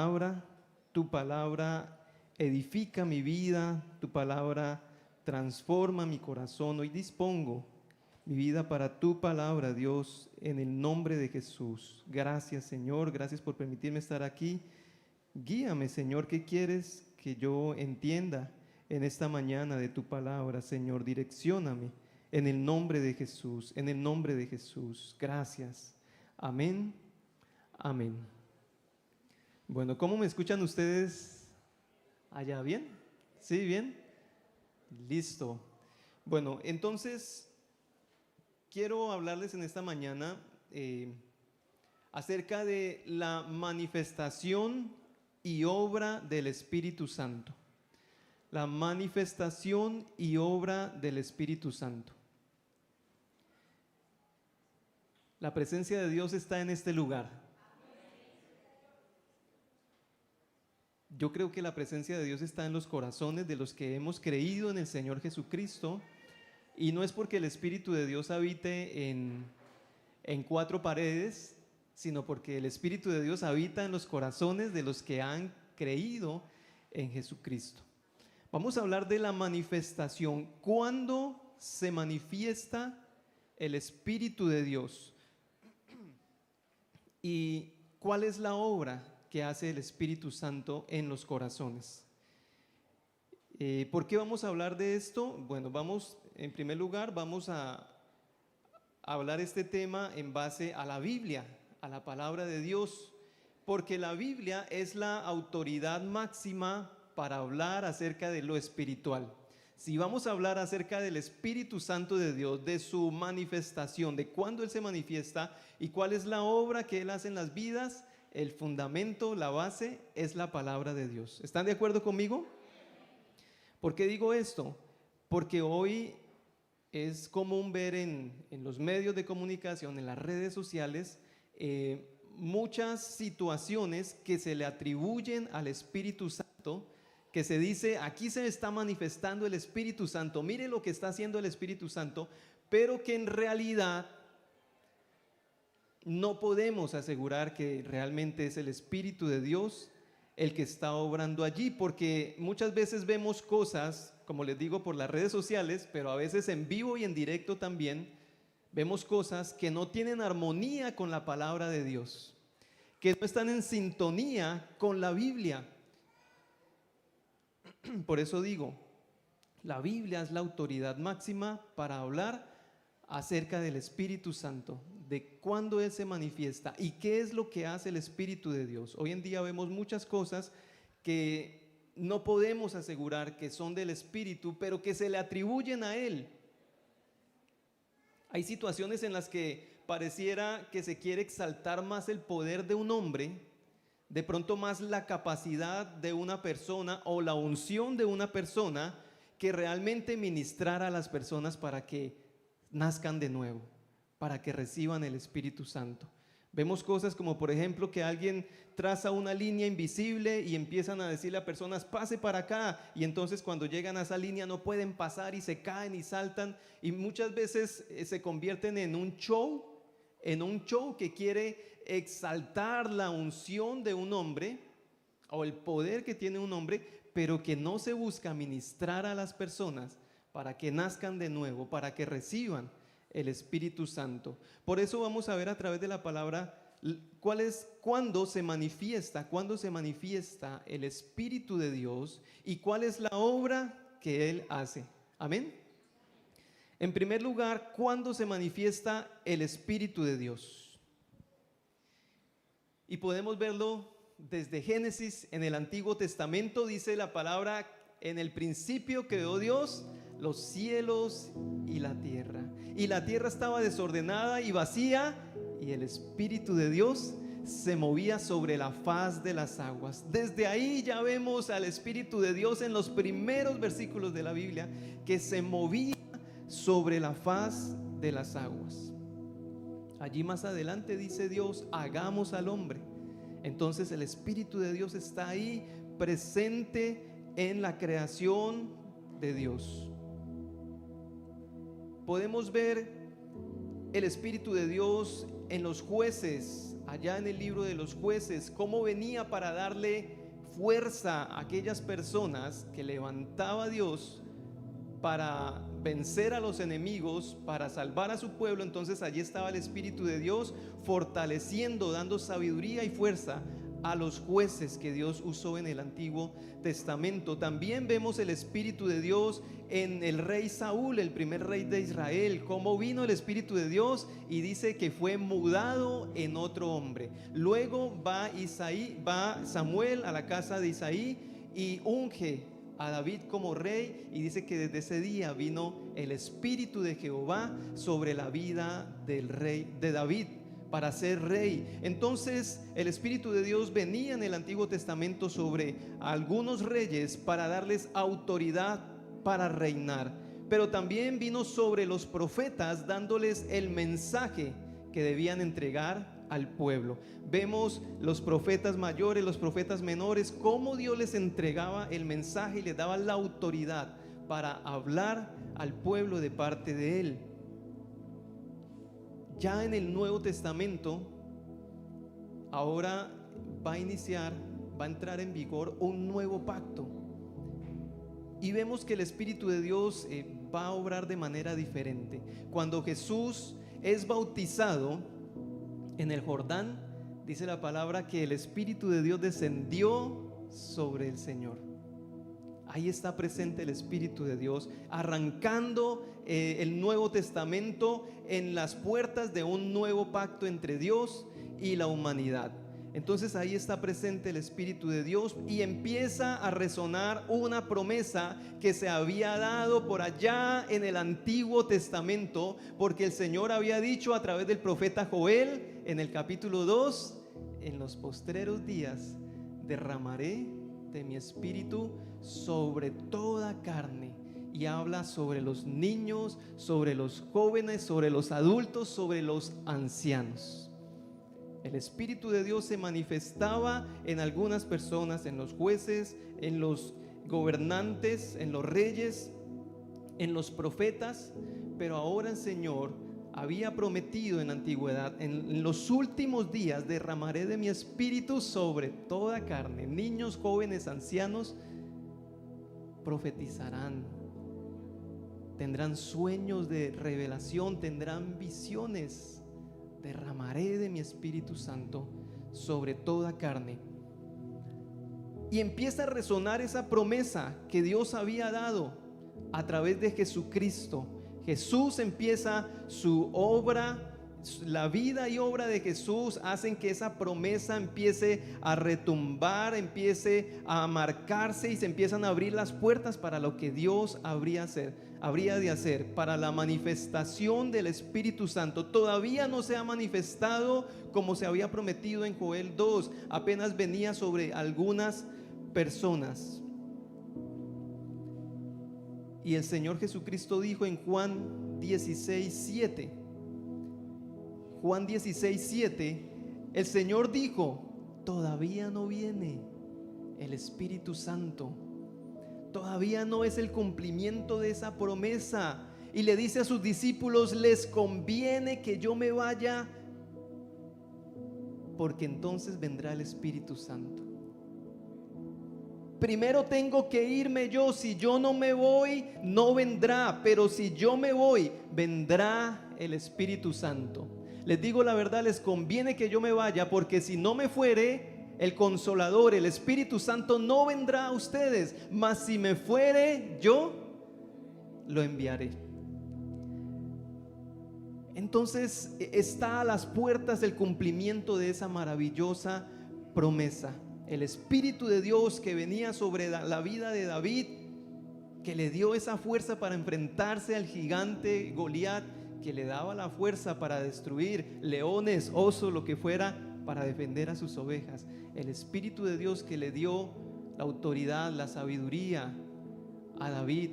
palabra, tu palabra edifica mi vida, tu palabra transforma mi corazón. Hoy dispongo mi vida para tu palabra, Dios, en el nombre de Jesús. Gracias, Señor, gracias por permitirme estar aquí. Guíame, Señor, ¿qué quieres que yo entienda en esta mañana de tu palabra, Señor? Direccióname en el nombre de Jesús, en el nombre de Jesús. Gracias. Amén. Amén. Bueno, ¿cómo me escuchan ustedes allá? ¿Bien? ¿Sí? ¿Bien? Listo. Bueno, entonces quiero hablarles en esta mañana acerca de la manifestación y obra del Espíritu Santo. La manifestación y obra del Espíritu Santo. La presencia de Dios está en este lugar. Yo creo que la presencia de Dios está en los corazones de los que hemos creído en el Señor Jesucristo, y no es porque el Espíritu de Dios habite en cuatro paredes, sino porque el Espíritu de Dios habita en los corazones de los que han creído en Jesucristo. Vamos a hablar de la manifestación. ¿Cuándo se manifiesta el Espíritu de Dios? ¿Y cuál es la obra que hace el Espíritu Santo en los corazones? ¿Por qué vamos a hablar de esto? Bueno, en primer lugar, vamos a hablar este tema en base a la Biblia, a la palabra de Dios, porque la Biblia es la autoridad máxima para hablar acerca de lo espiritual. Si vamos a hablar acerca del Espíritu Santo de Dios, de su manifestación, de cuándo Él se manifiesta y cuál es la obra que Él hace en las vidas, el fundamento, la base es la palabra de Dios. ¿Están de acuerdo conmigo? ¿Por qué digo esto? Porque hoy es común ver en los medios de comunicación, en las redes sociales, muchas situaciones que se le atribuyen al Espíritu Santo, que se dice, aquí se está manifestando el Espíritu Santo, mire lo que está haciendo el Espíritu Santo, pero que en realidad no podemos asegurar que realmente es el Espíritu de Dios el que está obrando allí, porque muchas veces vemos cosas, como les digo, por las redes sociales, pero a veces en vivo y en directo también, vemos cosas que no tienen armonía con la palabra de Dios, que no están en sintonía con la Biblia. Por eso digo, la Biblia es la autoridad máxima para hablar acerca del Espíritu Santo, de cuándo Él se manifiesta y qué es lo que hace el Espíritu de Dios. Hoy en día vemos muchas cosas que no podemos asegurar que son del Espíritu, pero que se le atribuyen a Él. Hay situaciones en las que pareciera que se quiere exaltar más el poder de un hombre, de pronto más la capacidad de una persona o la unción de una persona, que realmente ministrar a las personas para que nazcan de nuevo, para que reciban el Espíritu Santo. Vemos cosas como, por ejemplo, que alguien traza una línea invisible y empiezan a decirle a personas, pase para acá, y entonces cuando llegan a esa línea no pueden pasar y se caen y saltan, y muchas veces se convierten en un show que quiere exaltar la unción de un hombre o el poder que tiene un hombre, pero que no se busca ministrar a las personas para que nazcan de nuevo, para que reciban el Espíritu Santo. Por eso vamos a ver a través de la palabra cuándo se manifiesta el Espíritu de Dios y cuál es la obra que Él hace. Amén. En primer lugar, ¿cuándo se manifiesta el Espíritu de Dios? Y podemos verlo desde Génesis. En el Antiguo Testamento dice la palabra, en el principio creó Dios los cielos y la tierra. Y la tierra estaba desordenada y vacía, y el Espíritu de Dios se movía sobre la faz de las aguas. Desde ahí ya vemos al Espíritu de Dios en los primeros versículos de la Biblia, que se movía sobre la faz de las aguas. Allí más adelante dice Dios, hagamos al hombre. Entonces el Espíritu de Dios está ahí presente en la creación de Dios. Podemos ver el Espíritu de Dios en los jueces allá en el libro de los Jueces, cómo venía para darle fuerza a aquellas personas que levantaba Dios para vencer a los enemigos, para salvar a su pueblo. Entonces allí estaba el Espíritu de Dios fortaleciendo, dando sabiduría y fuerza a los jueces que Dios usó en el Antiguo Testamento. También vemos el Espíritu de Dios en el rey Saúl, el primer rey de Israel, cómo vino el Espíritu de Dios y dice que fue mudado en otro hombre. Luego va Samuel a la casa de Isaí y unge a David como rey, y dice que desde ese día vino el Espíritu de Jehová sobre la vida del rey de David para ser rey. Entonces el Espíritu de Dios venía en el Antiguo Testamento sobre algunos reyes para darles autoridad para reinar, pero también vino sobre los profetas dándoles el mensaje que debían entregar al pueblo. Vemos los profetas mayores, los profetas menores, cómo Dios les entregaba el mensaje y les daba la autoridad para hablar al pueblo de parte de él. Ya en el Nuevo Testamento, ahora va a entrar en vigor un nuevo pacto. Y vemos que el Espíritu de Dios va a obrar de manera diferente. Cuando Jesús es bautizado en el Jordán, dice la palabra que el Espíritu de Dios descendió sobre el Señor. Ahí está presente el Espíritu de Dios, arrancando el Nuevo Testamento en las puertas de un nuevo pacto entre Dios y la humanidad. Entonces ahí está presente el Espíritu de Dios y empieza a resonar una promesa que se había dado por allá en el Antiguo Testamento, porque el Señor había dicho a través del profeta Joel en el capítulo 2: en los postreros días derramaré de mi espíritu sobre toda carne. Y habla sobre los niños, sobre los jóvenes, sobre los adultos, sobre los ancianos. El Espíritu de Dios se manifestaba en algunas personas, en los jueces, en los gobernantes, en los reyes, en los profetas, pero ahora el Señor había prometido en la antigüedad: en los últimos días derramaré de mi espíritu sobre toda carne. Niños, jóvenes, ancianos profetizarán, tendrán sueños de revelación, tendrán visiones. Derramaré de mi Espíritu Santo sobre toda carne. Y empieza a resonar esa promesa que Dios había dado a través de Jesucristo. Jesús empieza su obra. La vida y obra de Jesús hacen que esa promesa empiece a retumbar, empiece a marcarse y se empiezan a abrir las puertas para lo que Dios habría de hacer, para la manifestación del Espíritu Santo. Todavía no se ha manifestado como se había prometido en Joel 2, apenas venía sobre algunas personas. Y el Señor Jesucristo dijo en Juan 16:7, Juan 16:7, el Señor dijo: todavía no viene el Espíritu Santo, todavía no es el cumplimiento de esa promesa. Y le dice a sus discípulos: les conviene que yo me vaya, porque entonces vendrá el Espíritu Santo. Primero tengo que irme yo. Si yo no me voy, no vendrá, pero si yo me voy, vendrá el Espíritu Santo. Les digo la verdad, les conviene que yo me vaya, porque si no me fuere, el Consolador, el Espíritu Santo, no vendrá a ustedes. Mas si me fuere, yo lo enviaré. Entonces está a las puertas el cumplimiento de esa maravillosa promesa. El Espíritu de Dios que venía sobre la vida de David, que le dio esa fuerza para enfrentarse al gigante Goliat, que le daba la fuerza para destruir leones, osos, lo que fuera, para defender a sus ovejas. El Espíritu de Dios que le dio la autoridad, la sabiduría a David,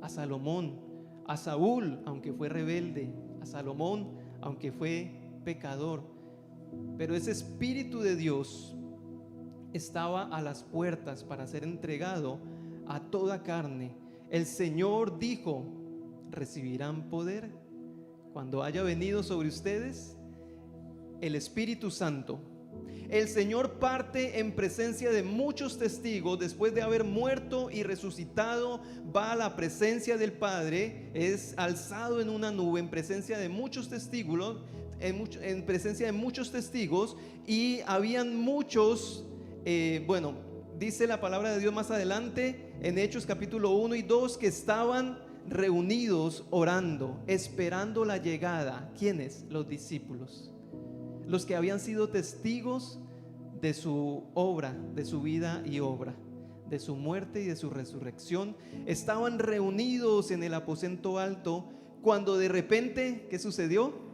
a Salomón, a Saúl, aunque fue rebelde, a Salomón, aunque fue pecador. Pero ese Espíritu de Dios estaba a las puertas para ser entregado a toda carne. El Señor dijo: recibirán poder cuando haya venido sobre ustedes el Espíritu Santo. El Señor parte en presencia de muchos testigos. Después de haber muerto y resucitado, va a la presencia del Padre, es alzado en una nube en presencia de muchos testigos, en presencia de muchos testigos, y habían muchos, dice la palabra de Dios más adelante en Hechos capítulo 1 y 2, que estaban reunidos orando, esperando la llegada. ¿Quiénes? Los discípulos, los que habían sido testigos de su obra, de su vida y obra, de su muerte y de su resurrección. Estaban reunidos en el aposento alto cuando de repente, ¿qué sucedió?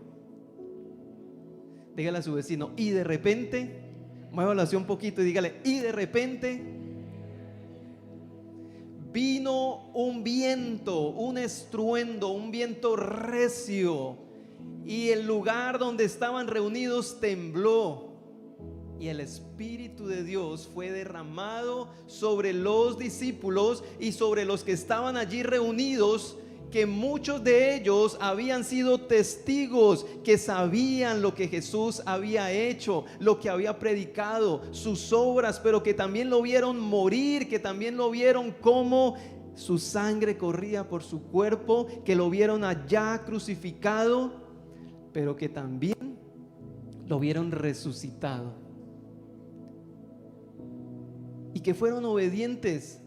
Dígale a su vecino, y de repente, muévalo así un poquito y dígale, y de repente vino un viento, un estruendo, un viento recio, y el lugar donde estaban reunidos tembló, y el Espíritu de Dios fue derramado sobre los discípulos y sobre los que estaban allí reunidos, que muchos de ellos habían sido testigos, que sabían lo que Jesús había hecho, lo que había predicado, sus obras, pero que también lo vieron morir, que también lo vieron cómo su sangre corría por su cuerpo, que lo vieron allá crucificado, pero que también lo vieron resucitado, y que fueron obedientes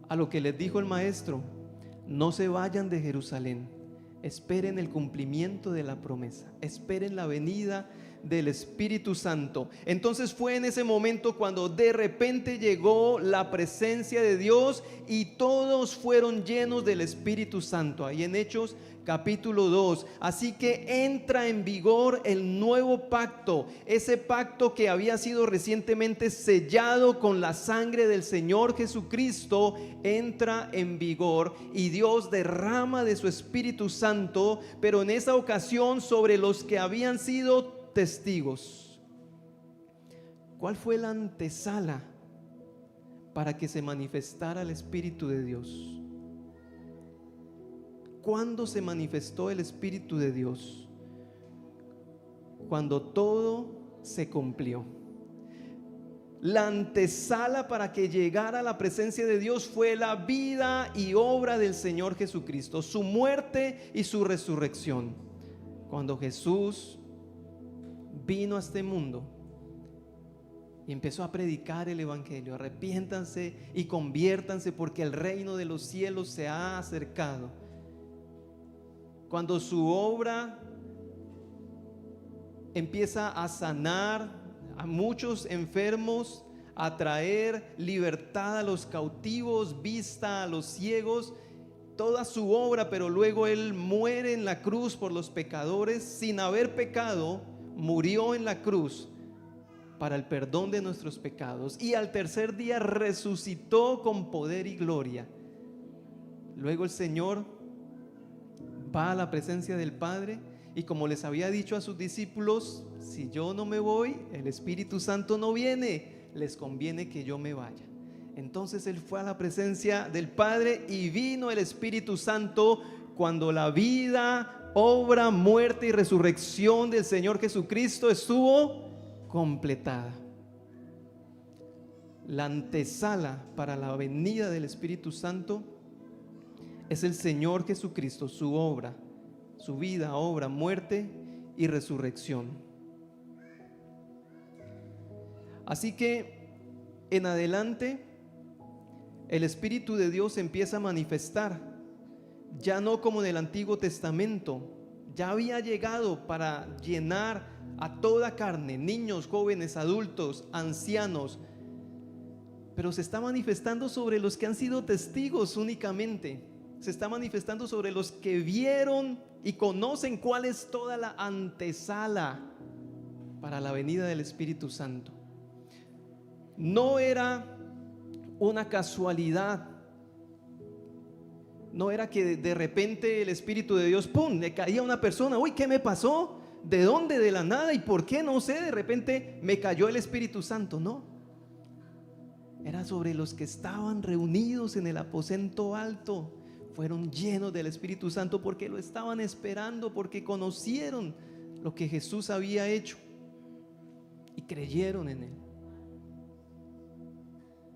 a lo que les dijo el maestro: no se vayan de Jerusalén, esperen el cumplimiento de la promesa, esperen la venida del Espíritu Santo. Entonces fue en ese momento cuando de repente llegó la presencia de Dios y todos fueron llenos del Espíritu Santo, ahí en Hechos capítulo 2. Así que entra en vigor el nuevo pacto, ese pacto que había sido recientemente sellado con la sangre del Señor Jesucristo, entra en vigor y Dios derrama de su Espíritu Santo, pero en esa ocasión sobre los que habían sido testigos. ¿Cuál fue la antesala para que se manifestara el Espíritu de Dios? ¿Cuándo se manifestó el Espíritu de Dios? Cuando todo se cumplió. La antesala para que llegara a la presencia de Dios fue la vida y obra del Señor Jesucristo, su muerte y su resurrección. Cuando Jesús vino a este mundo y empezó a predicar el evangelio: arrepiéntanse y conviértanse porque el reino de los cielos se ha acercado. Cuando su obra empieza a sanar a muchos enfermos, a traer libertad a los cautivos, vista a los ciegos, toda su obra, pero luego Él muere en la cruz por los pecadores, sin haber pecado, murió en la cruz para el perdón de nuestros pecados, y al tercer día resucitó con poder y gloria. Luego el Señor va a la presencia del Padre y, como les había dicho a sus discípulos: si yo no me voy, el Espíritu Santo no viene, les conviene que yo me vaya. Entonces Él fue a la presencia del Padre y vino el Espíritu Santo cuando la vida, obra, muerte y resurrección del Señor Jesucristo estuvo completada. La antesala para la venida del Espíritu Santo es el Señor Jesucristo, su obra, su vida, obra, muerte y resurrección. Así que en adelante el Espíritu de Dios empieza a manifestar, ya no como en el Antiguo Testamento. Ya había llegado para llenar a toda carne, niños, jóvenes, adultos, ancianos, pero se está manifestando sobre los que han sido testigos únicamente. Se está manifestando sobre los que vieron y conocen cuál es toda la antesala para la venida del Espíritu Santo. No era una casualidad, no era que de repente el Espíritu de Dios, ¡pum!, le caía a una persona. Uy, ¿qué me pasó? ¿De dónde? De la nada. ¿Y por qué? No sé, de repente me cayó el Espíritu Santo. No, era sobre los que estaban reunidos en el aposento alto. Fueron llenos del Espíritu Santo porque lo estaban esperando, porque conocieron lo que Jesús había hecho y creyeron en Él.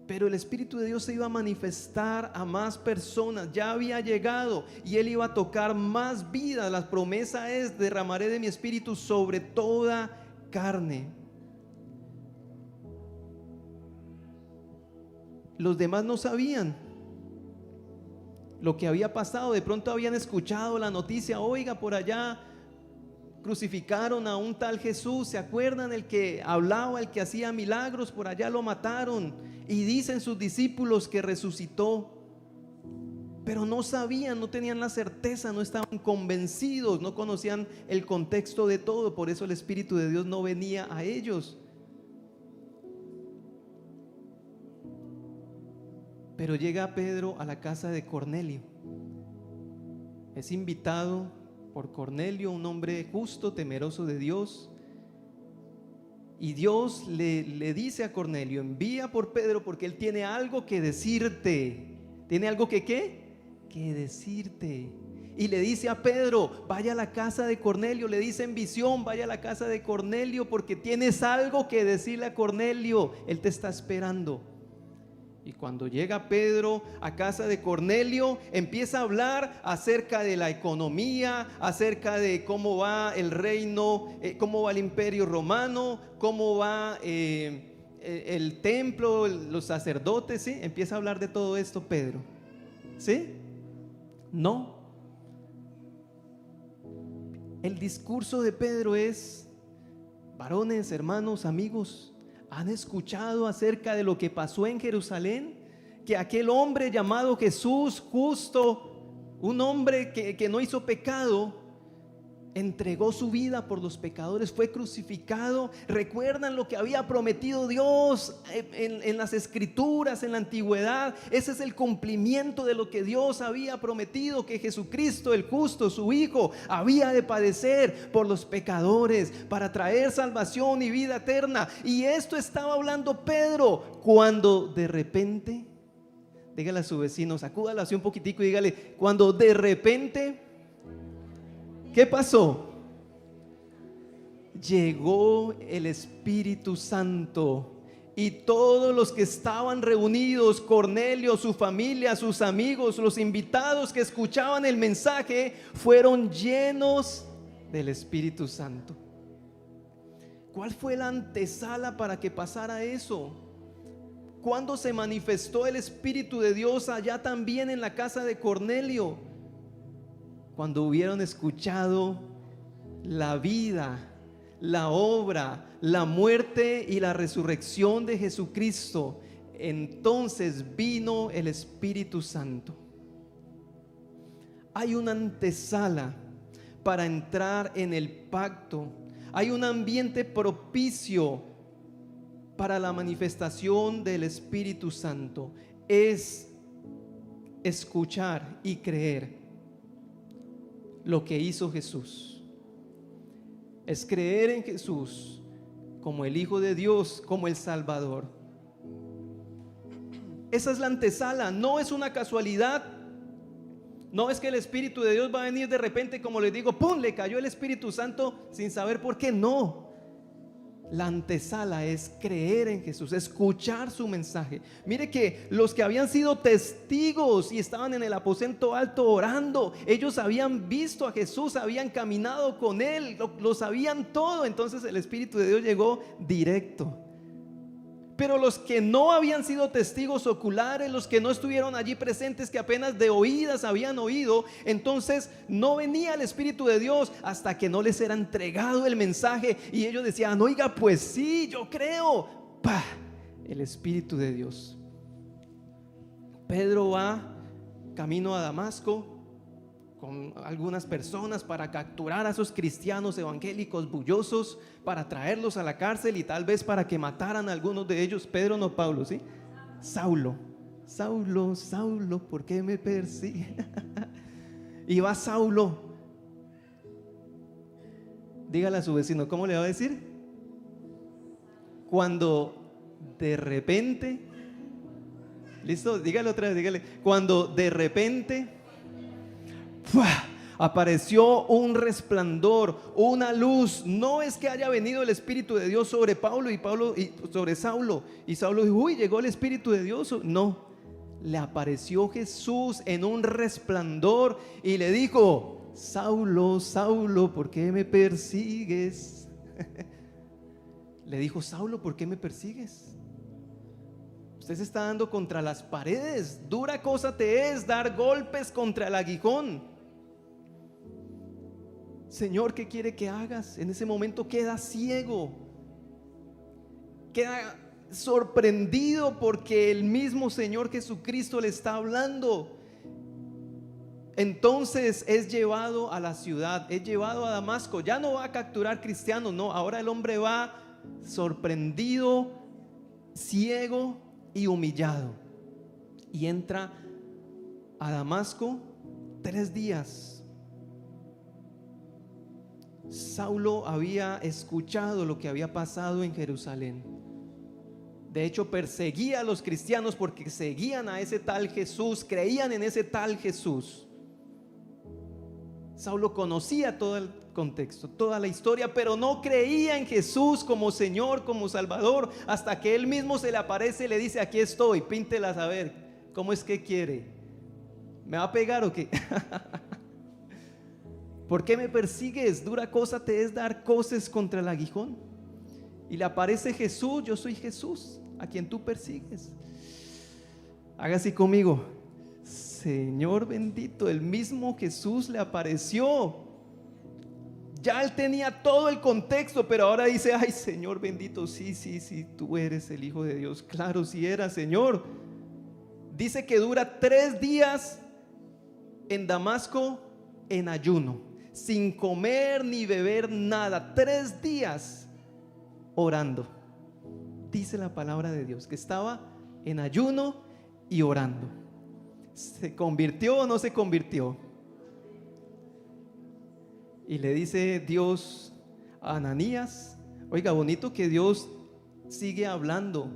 Pero el Espíritu de Dios se iba a manifestar a más personas, ya había llegado y Él iba a tocar más vidas. La promesa es: derramaré de mi Espíritu sobre toda carne. Los demás no sabían lo que había pasado. De pronto habían escuchado la noticia: oiga, por allá crucificaron a un tal Jesús, ¿se acuerdan? El que hablaba, el que hacía milagros, por allá lo mataron. Y dicen sus discípulos que resucitó. Pero no sabían, no tenían la certeza, no estaban convencidos, no conocían el contexto de todo. Por eso el Espíritu de Dios no venía a ellos. Pero llega Pedro a la casa de Cornelio. Es invitado por Cornelio, un hombre justo, temeroso de Dios. Y Dios le dice a Cornelio: envía por Pedro porque él tiene algo que decirte. ¿Tiene algo que qué? Que decirte. Y le dice a Pedro: vaya a la casa de Cornelio. Le dice en visión: vaya a la casa de Cornelio porque tienes algo que decirle a Cornelio. Él te está esperando. Y cuando llega Pedro a casa de Cornelio, empieza a hablar acerca de la economía, acerca de cómo va el reino, cómo va el imperio romano, cómo va el templo, los sacerdotes, ¿sí? Empieza a hablar de todo esto Pedro, ¿sí? No. El discurso de Pedro es: varones, hermanos, amigos, ¿han escuchado acerca de lo que pasó en Jerusalén? Que aquel hombre llamado Jesús, justo, un hombre que no hizo pecado, entregó su vida por los pecadores, fue crucificado. ¿Recuerdan lo que había prometido Dios en las escrituras, en la antigüedad? Ese es el cumplimiento de lo que Dios había prometido, que Jesucristo el justo, su Hijo, había de padecer por los pecadores para traer salvación y vida eterna. Y esto estaba hablando Pedro cuando de repente, dígale a su vecino, sacúdalo así un poquitico y dígale: cuando de repente, ¿qué pasó? Llegó el Espíritu Santo y todos los que estaban reunidos, Cornelio, su familia, sus amigos, los invitados que escuchaban el mensaje, fueron llenos del Espíritu Santo. ¿Cuál fue la antesala para que pasara eso? ¿Cuándo se manifestó el Espíritu de Dios allá también en la casa de Cornelio? Cuando hubieron escuchado la vida, la obra, la muerte y la resurrección de Jesucristo, entonces vino el Espíritu Santo. Hay una antesala para entrar en el pacto. Hay un ambiente propicio para la manifestación del Espíritu Santo. Es escuchar y creer lo que hizo Jesús. Es creer en Jesús como el Hijo de Dios, como el Salvador. Esa es la antesala, no es una casualidad. No es que el Espíritu de Dios va a venir de repente, como les digo, ¡pum!, le cayó el Espíritu Santo sin saber por qué. No. La antesala es creer en Jesús, escuchar su mensaje. Mire que los que habían sido testigos y estaban en el aposento alto orando, ellos habían visto a Jesús, habían caminado con Él, lo sabían todo. Entonces el Espíritu de Dios llegó directo. Pero los que no habían sido testigos oculares, los que no estuvieron allí presentes, que apenas de oídas habían oído, entonces no venía el Espíritu de Dios hasta que no les era entregado el mensaje y ellos decían: oiga, pues sí, yo creo. ¡Pah! El Espíritu de Dios. Pedro va camino a Damasco con algunas personas para capturar a esos cristianos evangélicos bullosos, para traerlos a la cárcel y tal vez para que mataran a algunos de ellos. Pedro, no Pablo, ¿sí? Saulo, Saulo, Saulo, ¿por qué me persigue? Y va Saulo. Dígale a su vecino, ¿cómo le va a decir? Cuando de repente, ¿listo? Dígale otra vez, dígale. Cuando de repente, ¡fua!, Apareció un resplandor, una luz. No es que haya venido el Espíritu de Dios sobre Pablo y sobre Saulo. Y Saulo dijo, uy, llegó el Espíritu de Dios. No, le apareció Jesús en un resplandor y le dijo, Saulo, Saulo, ¿por qué me persigues? Le dijo, Saulo, ¿por qué me persigues? Usted se está dando contra las paredes. Dura cosa te es dar golpes contra el aguijón. Señor, ¿qué quiere que hagas? En ese momento queda ciego, queda sorprendido porque el mismo Señor Jesucristo le está hablando. Entonces es llevado a la ciudad, es llevado a Damasco. Ya no va a capturar cristianos, no. Ahora el hombre va sorprendido, ciego y humillado, y entra a Damasco 3 días. Saulo había escuchado lo que había pasado en Jerusalén. De hecho, perseguía a los cristianos porque seguían a ese tal Jesús, creían en ese tal Jesús. Saulo conocía todo el contexto, toda la historia, pero no creía en Jesús como Señor, como Salvador, hasta que Él mismo se le aparece y le dice, aquí estoy, píntela a ver, ¿cómo es que quiere? ¿Me va a pegar o qué? ¿Por qué me persigues? Dura cosa te es dar coces contra el aguijón. Y le aparece Jesús, yo soy Jesús, a quien tú persigues. Haga así conmigo. Señor bendito, el mismo Jesús le apareció. Ya él tenía todo el contexto, pero ahora dice, ay Señor bendito, sí, tú eres el Hijo de Dios. Claro, sí era, Señor. Dice que dura 3 días en Damasco en ayuno, sin comer ni beber nada, 3 días orando. Dice la palabra de Dios que estaba en ayuno y orando. ¿Se convirtió o no se convirtió? Y le dice Dios a Ananías, oiga, bonito que Dios sigue hablando.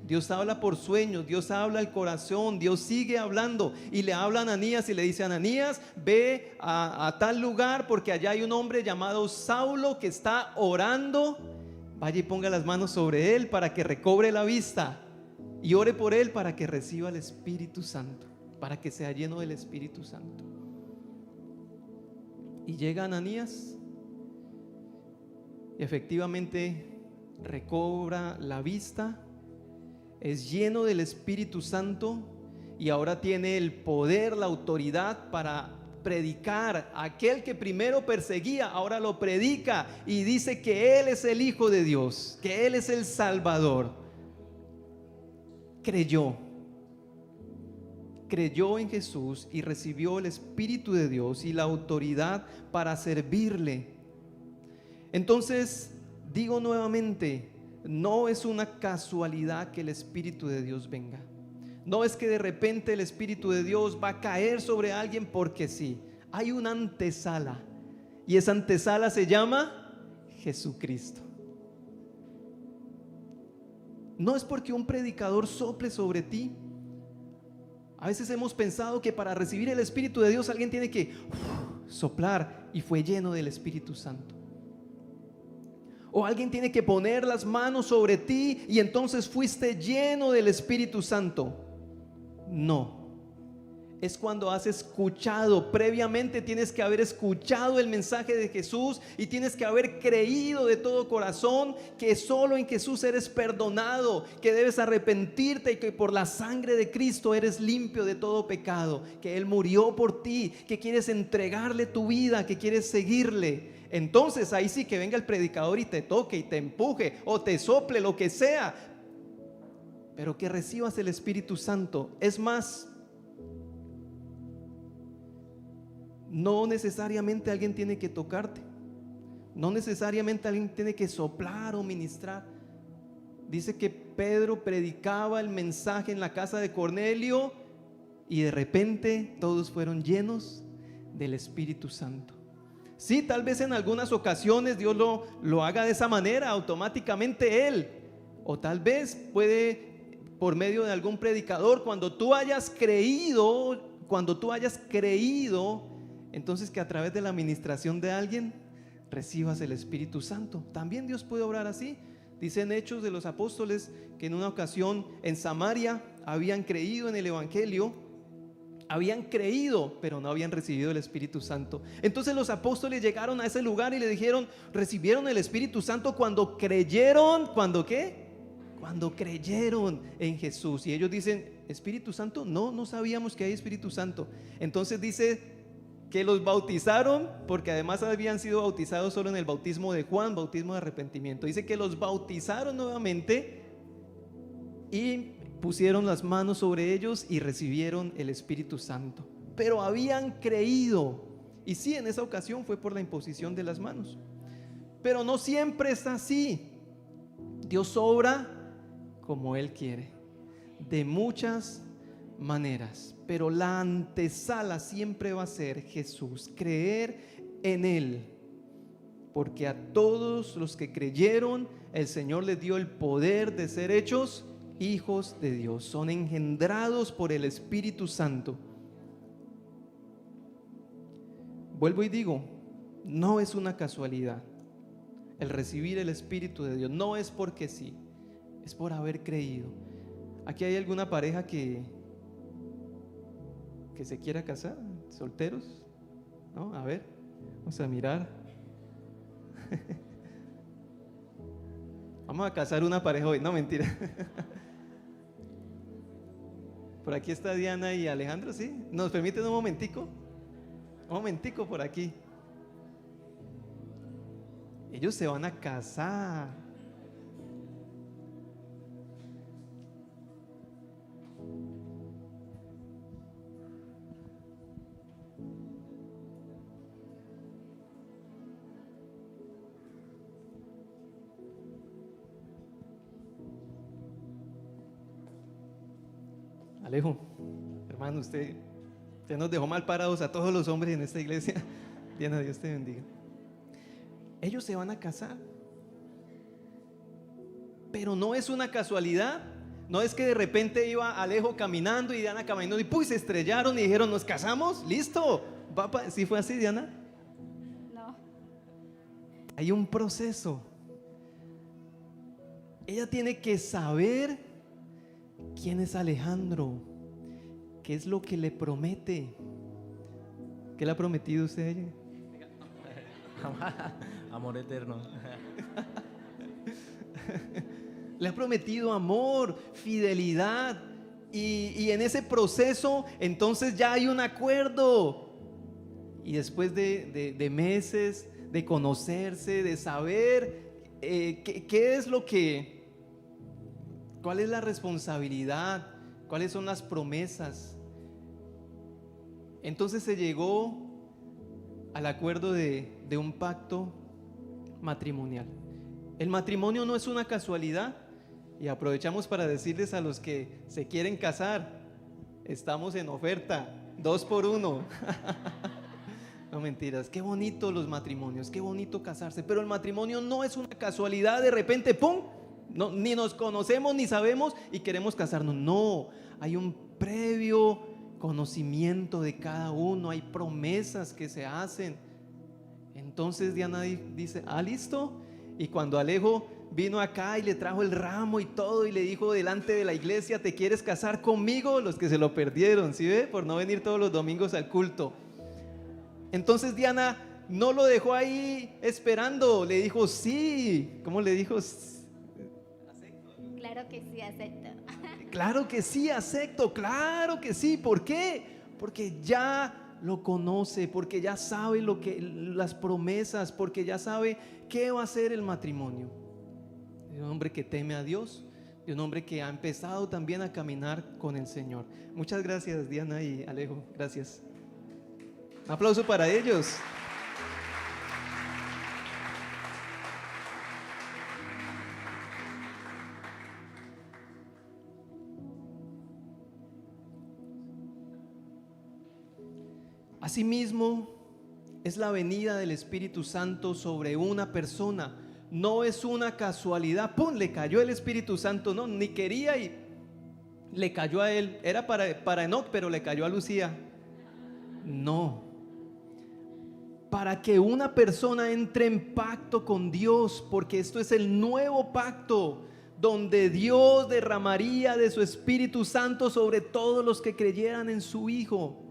Dios habla por sueños, Dios habla al corazón, Dios sigue hablando. Y le habla a Ananías y le dice, Ananías, ve a tal lugar porque allá hay un hombre llamado Saulo que está orando. Vaya y ponga las manos sobre él para que recobre la vista, y ore por él para que reciba el Espíritu Santo, para que sea lleno del Espíritu Santo. Y llega Ananías y efectivamente recobra la vista, es lleno del Espíritu Santo y ahora tiene el poder, la autoridad para predicar. Aquel que primero perseguía, ahora lo predica y dice que Él es el Hijo de Dios, que Él es el Salvador. Creyó en Jesús y recibió el Espíritu de Dios y la autoridad para servirle. Entonces, digo nuevamente, no es una casualidad que el Espíritu de Dios venga. No es que de repente el Espíritu de Dios va a caer sobre alguien porque sí. Hay una antesala, y esa antesala se llama Jesucristo. No es porque un predicador sople sobre ti. A veces hemos pensado que para recibir el Espíritu de Dios alguien tiene que soplar y fue lleno del Espíritu Santo. O alguien tiene que poner las manos sobre ti y entonces fuiste lleno del Espíritu Santo. No, es cuando has escuchado, previamente tienes que haber escuchado el mensaje de Jesús y tienes que haber creído de todo corazón que solo en Jesús eres perdonado, que debes arrepentirte y que por la sangre de Cristo eres limpio de todo pecado, que Él murió por ti, que quieres entregarle tu vida, que quieres seguirle. Entonces ahí sí que venga el predicador y te toque y te empuje o te sople, lo que sea, pero que recibas el Espíritu Santo. Es más, no necesariamente alguien tiene que tocarte, no necesariamente alguien tiene que soplar o ministrar. Dice que Pedro predicaba el mensaje en la casa de Cornelio y de repente todos fueron llenos del Espíritu Santo. Sí, tal vez en algunas ocasiones Dios lo haga de esa manera, automáticamente Él, o tal vez puede por medio de algún predicador, cuando tú hayas creído entonces que a través de la administración de alguien recibas el Espíritu Santo. También Dios puede obrar así. Dicen Hechos de los Apóstoles que en una ocasión en Samaria habían creído en el Evangelio, habían creído, pero no habían recibido el Espíritu Santo. Entonces los apóstoles llegaron a ese lugar y le dijeron, recibieron el Espíritu Santo cuando creyeron. ¿Cuándo qué? Cuando creyeron en Jesús. Y ellos dicen, ¿Espíritu Santo? No sabíamos que hay Espíritu Santo. Entonces dice que los bautizaron, porque además habían sido bautizados solo en el bautismo de Juan, bautismo de arrepentimiento. Dice que los bautizaron nuevamente y pusieron las manos sobre ellos y recibieron el Espíritu Santo. Pero habían creído. Y sí, en esa ocasión fue por la imposición de las manos. Pero no siempre es así. Dios obra como Él quiere, de muchas maneras, pero la antesala siempre va a ser Jesús, creer en Él, porque a todos los que creyeron el Señor les dio el poder de ser hechos hijos de Dios, son engendrados por el Espíritu Santo. Vuelvo y digo, no es una casualidad el recibir el Espíritu de Dios, no es porque sí, es por haber creído. Aquí hay alguna pareja que se quiera casar, solteros, ¿no? A ver, vamos a mirar. Vamos a casar una pareja hoy, no, mentira. Por aquí está Diana y Alejandro, ¿sí? ¿Nos permiten un momentico? Un momentico por aquí. Ellos se van a casar. Alejo, hermano, usted nos dejó mal parados a todos los hombres en esta iglesia. Diana, Dios te bendiga. Ellos se van a casar, pero no es una casualidad. No es que de repente iba Alejo caminando y Diana caminando y ¡puy! Se estrellaron y dijeron, ¿nos casamos? ¡Listo! ¿Sí fue así, Diana? No. Hay un proceso. Ella tiene que saber quién es Alejandro, qué es lo que le promete. ¿Qué le ha prometido usted a ella? Amor eterno. Le ha prometido amor, fidelidad, y en ese proceso entonces ya hay un acuerdo. Y después de meses de conocerse, de saber qué es lo que, cuál es la responsabilidad, cuáles son las promesas, entonces se llegó al acuerdo de un pacto matrimonial. El matrimonio no es una casualidad, y aprovechamos para decirles a los que se quieren casar, estamos en oferta, 2 por 1. No, mentiras, qué bonito los matrimonios, qué bonito casarse, pero el matrimonio no es una casualidad, de repente, ¡pum! No, ni nos conocemos ni sabemos y queremos casarnos. No, hay un previo conocimiento de cada uno, hay promesas que se hacen. Entonces Diana dice, listo. Y cuando Alejo vino acá y le trajo el ramo y todo y le dijo delante de la iglesia, ¿te quieres casar conmigo? Los que se lo perdieron, ¿sí ve? Por no venir todos los domingos al culto. Entonces Diana no lo dejó ahí esperando, le dijo sí. ¿Cómo le dijo? Claro que sí, acepto. Claro que sí, acepto, claro que sí. ¿Por qué? Porque ya lo conoce, porque ya sabe las promesas, porque ya sabe qué va a ser el matrimonio. De un hombre que teme a Dios, de un hombre que ha empezado también a caminar con el Señor. Muchas gracias, Diana y Alejo, gracias. Un aplauso para ellos. Asimismo, es la venida del Espíritu Santo sobre una persona. No es una casualidad, ¡pum! Le cayó el Espíritu Santo, no, ni quería y le cayó a él. Era para Enoc, pero le cayó a Lucía. No, para que una persona entre en pacto con Dios, porque esto es el nuevo pacto, donde Dios derramaría de su Espíritu Santo sobre todos los que creyeran en su Hijo.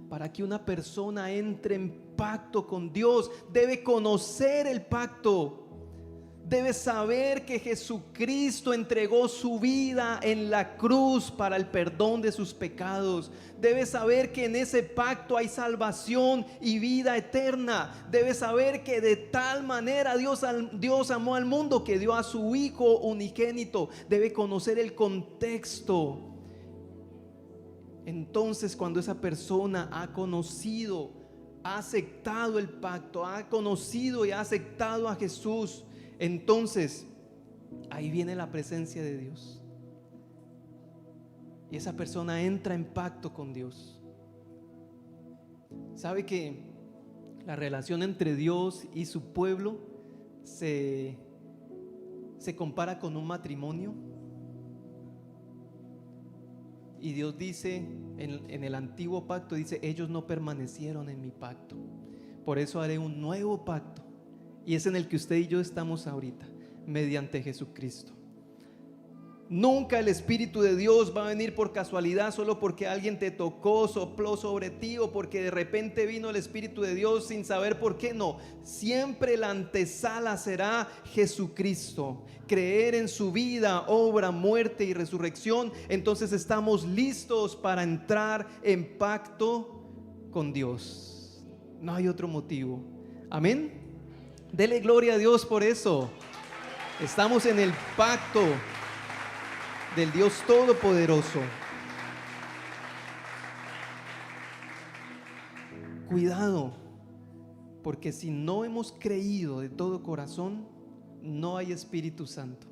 Para que una persona entre en pacto con Dios, debe conocer el pacto. Debe saber que Jesucristo entregó su vida en la cruz para el perdón de sus pecados. Debe saber que en ese pacto hay salvación y vida eterna. Debe saber que de tal manera Dios amó al mundo que dio a su Hijo unigénito. Debe conocer el contexto. Entonces, cuando esa persona ha conocido, ha aceptado el pacto, ha conocido y ha aceptado a Jesús, entonces ahí viene la presencia de Dios. Y esa persona entra en pacto con Dios. ¿Sabe que la relación entre Dios y su pueblo se compara con un matrimonio? Y Dios dice en el antiguo pacto, dice: ellos no permanecieron en mi pacto, por eso haré un nuevo pacto. Y es en el que usted y yo estamos ahorita, mediante Jesucristo. Nunca el Espíritu de Dios va a venir por casualidad, solo porque alguien te tocó, sopló sobre ti, o porque de repente vino el Espíritu de Dios sin saber por qué. No, siempre la antesala será Jesucristo. Creer en su vida, obra, muerte y resurrección. Entonces estamos listos para entrar en pacto con Dios. No hay otro motivo. Amén. Dele gloria a Dios por eso. Estamos en el pacto del Dios Todopoderoso. Cuidado, porque si no hemos creído de todo corazón, no hay Espíritu Santo.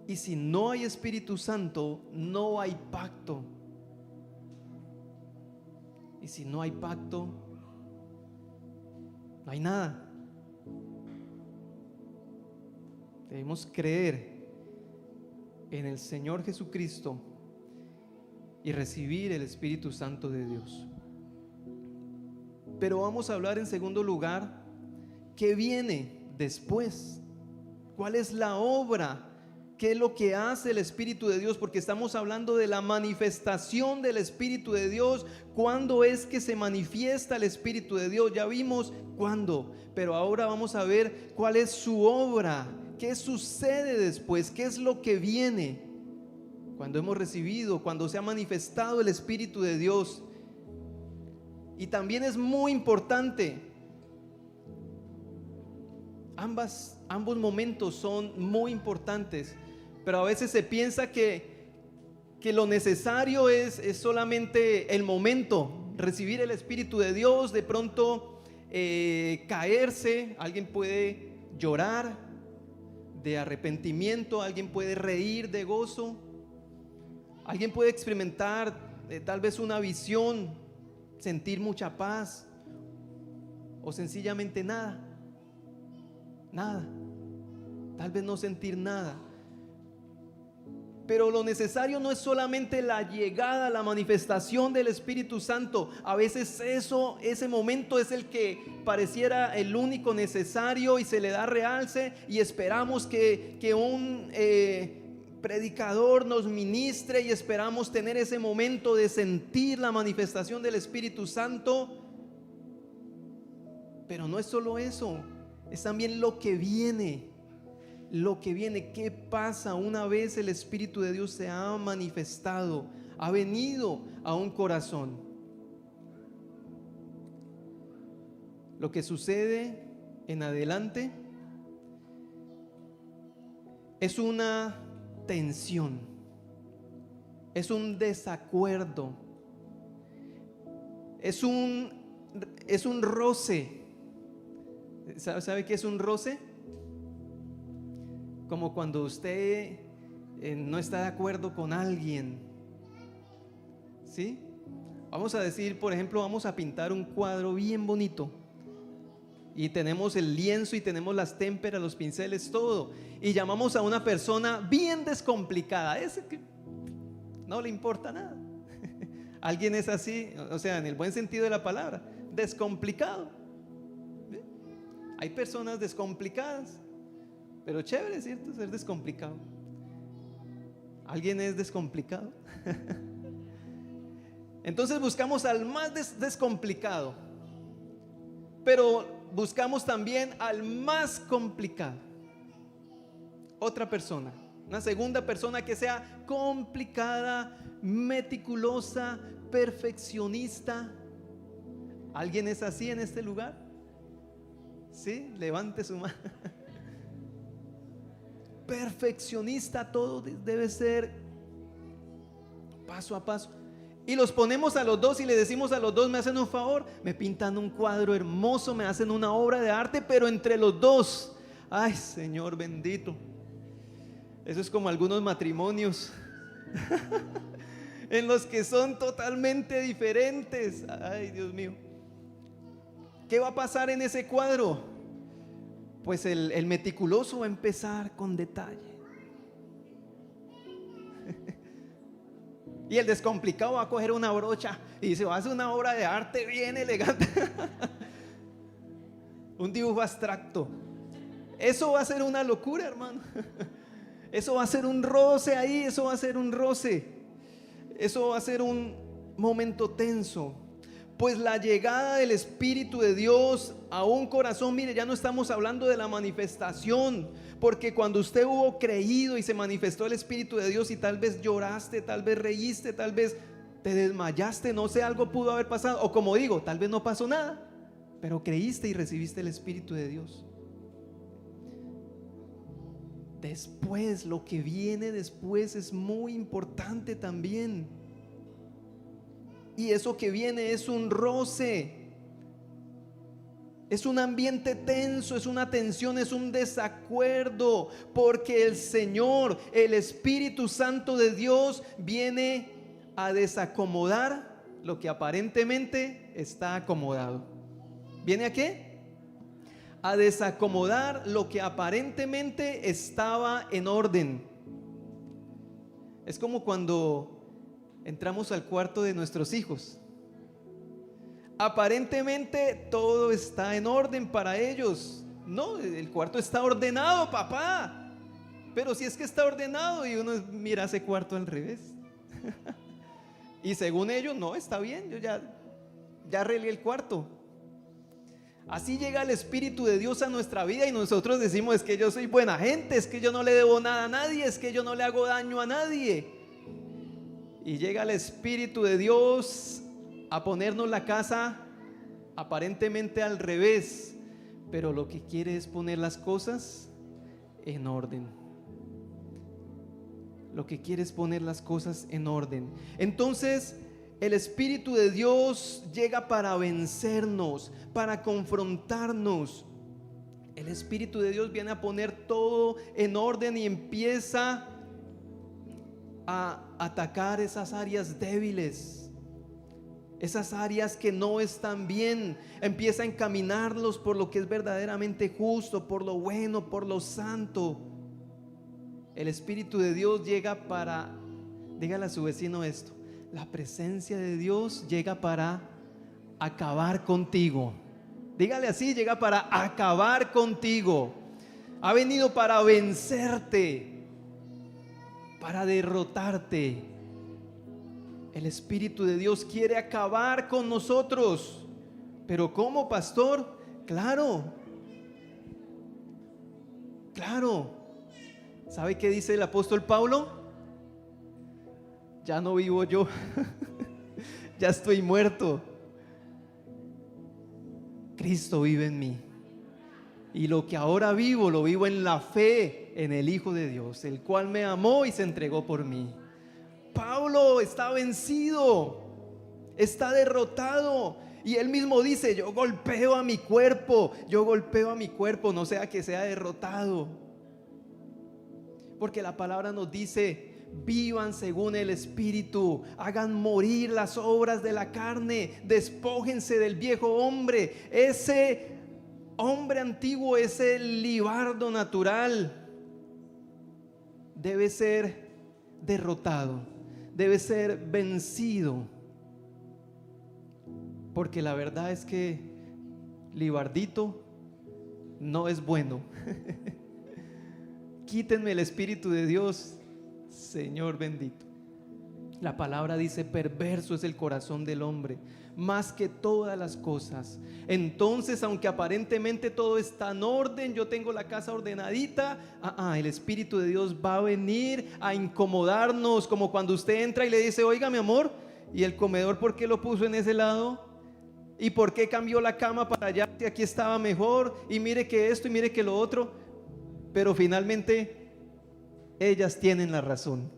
Y si no hay Espíritu Santo, no hay pacto. Y si no hay pacto, no hay nada. Debemos creer en el Señor Jesucristo y recibir el Espíritu Santo de Dios. Pero vamos a hablar en segundo lugar, ¿qué viene después? ¿Cuál es la obra? ¿Qué es lo que hace el Espíritu de Dios? Porque estamos hablando de la manifestación del Espíritu de Dios. ¿Cuándo es que se manifiesta el Espíritu de Dios? Ya vimos cuándo, pero ahora vamos a ver cuál es su obra. ¿Qué sucede después? ¿Qué es lo que viene? Cuando hemos recibido, cuando se ha manifestado el Espíritu de Dios. Y también es muy importante, ambos momentos son muy importantes, pero a veces se piensa que lo necesario es solamente el momento, recibir el Espíritu de Dios, de pronto caerse, alguien puede llorar de arrepentimiento, alguien puede reír de gozo, alguien puede experimentar tal vez una visión, sentir mucha paz, o sencillamente nada, tal vez no sentir nada. Pero lo necesario no es solamente la llegada, la manifestación del Espíritu Santo. A veces ese momento es el que pareciera el único necesario y se le da realce y esperamos que un predicador nos ministre y esperamos tener ese momento de sentir la manifestación del Espíritu Santo. Pero no es solo eso, es también lo que viene. ¿Qué pasa una vez el Espíritu de Dios se ha manifestado, ha venido a un corazón? Lo que sucede en adelante es una tensión, es un desacuerdo, es un roce. ¿Sabe qué es un roce? Como cuando usted no está de acuerdo con alguien, ¿sí? Vamos a decir, por ejemplo, vamos a pintar un cuadro bien bonito y tenemos el lienzo y tenemos las témperas, los pinceles, todo, y llamamos a una persona bien descomplicada, ese que no le importa nada. Alguien es así, o sea, en el buen sentido de la palabra, descomplicado. ¿Sí? Hay personas descomplicadas, pero chévere, ¿cierto? Ser descomplicado. ¿Alguien es descomplicado? Entonces buscamos al más descomplicado, pero buscamos también al más complicado. Otra persona, una segunda persona que sea complicada, meticulosa, perfeccionista. ¿Alguien es así en este lugar? Sí, levante su mano. Perfeccionista, todo debe ser paso a paso. Y los ponemos a los dos y le decimos a los dos: me hacen un favor, me pintan un cuadro hermoso, me hacen una obra de arte, pero entre los dos, ay, Señor bendito. Eso es como algunos matrimonios en los que son totalmente diferentes. Ay, Dios mío. ¿Qué va a pasar en ese cuadro? Pues el meticuloso va a empezar con detalle. Y el descomplicado va a coger una brocha y se va a hacer una obra de arte bien elegante. Un dibujo abstracto. Eso va a ser una locura, hermano. Eso va a ser un roce ahí, eso va a ser un roce. Eso va a ser un momento tenso. Pues la llegada del Espíritu de Dios a un corazón, mire, ya no estamos hablando de la manifestación, porque cuando usted hubo creído y se manifestó el Espíritu de Dios y tal vez lloraste, tal vez reíste, tal vez te desmayaste, no sé, algo pudo haber pasado, o como digo, tal vez no pasó nada, pero creíste y recibiste el Espíritu de Dios. Después, lo que viene después es muy importante también. Y eso que viene es un roce, es un ambiente tenso, es una tensión, es un desacuerdo, porque el Señor, el Espíritu Santo de Dios, viene a desacomodar lo que aparentemente está acomodado. ¿Viene a qué? A desacomodar lo que aparentemente estaba en orden. Es como cuando entramos al cuarto de nuestros hijos. Aparentemente todo está en orden para ellos. No, el cuarto está ordenado, papá. Pero si es que está ordenado y uno mira ese cuarto al revés. Y según ellos, no, está bien, yo ya arreglé el cuarto. Así llega el Espíritu de Dios a nuestra vida y nosotros decimos: es que yo soy buena gente, es que yo no le debo nada a nadie, es que yo no le hago daño a nadie. Y llega el Espíritu de Dios a ponernos la casa aparentemente al revés, pero lo que quiere es poner las cosas en orden. Lo que quiere es poner las cosas en orden. Entonces el Espíritu de Dios llega para vencernos, para confrontarnos. El Espíritu de Dios viene a poner todo en orden y empieza a atacar esas áreas débiles, esas áreas que no están bien. Empieza a encaminarlos por lo que es verdaderamente justo, por lo bueno, por lo santo. El Espíritu de Dios llega para, dígale a su vecino esto: la presencia de Dios llega para acabar contigo. Dígale así: llega para acabar contigo. Ha venido para vencerte, para derrotarte. El Espíritu de Dios quiere acabar con nosotros. ¿Pero cómo, pastor? Claro. ¿Sabe qué dice el apóstol Pablo? Ya no vivo yo. Ya estoy muerto. Cristo vive en mí. Y lo que ahora vivo, lo vivo en la fe en el Hijo de Dios, el cual me amó y se entregó por mí. Pablo está vencido, está derrotado. Y él mismo dice: yo golpeo a mi cuerpo, no sea que sea derrotado. Porque la palabra nos dice: vivan según el Espíritu, hagan morir las obras de la carne, despójense del viejo hombre, ese hombre antiguo, ese libardo natural debe ser derrotado, debe ser vencido. porque la verdad es que Libardito no es bueno. Quítenme el Espíritu de Dios, Señor bendito. La palabra dice: perverso es el corazón del hombre, más que todas las cosas. Entonces, aunque aparentemente todo está en orden, yo tengo la casa ordenadita, el Espíritu de Dios va a venir a incomodarnos, como cuando usted entra y le dice: oiga, mi amor, ¿y el comedor por qué lo puso en ese lado? ¿Y por qué cambió la cama para allá si aquí estaba mejor? Y mire que esto y mire que lo otro. Pero finalmente ellas tienen la razón.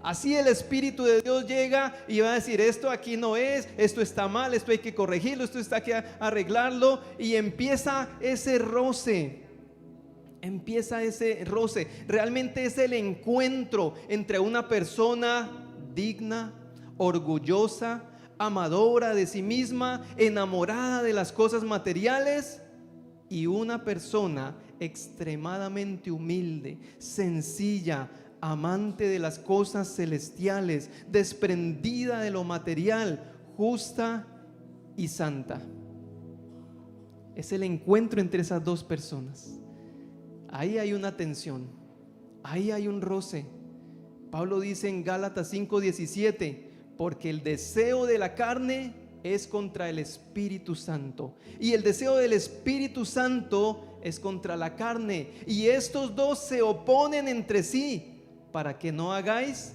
Así el Espíritu de Dios llega y va a decir: esto aquí no es, esto está mal, esto hay que corregirlo, esto está que arreglarlo. Y empieza ese roce. Realmente es el encuentro entre una persona digna, orgullosa, amadora de sí misma, enamorada de las cosas materiales, y una persona extremadamente humilde, sencilla, amante de las cosas celestiales, desprendida de lo material, justa y santa. Es el encuentro entre esas dos personas. Ahí hay una tensión, ahí hay un roce. Pablo dice en Gálatas 5:17: porque el deseo de la carne es contra el Espíritu Santo, y el deseo del Espíritu Santo es contra la carne, y estos dos se oponen entre sí, para que no hagáis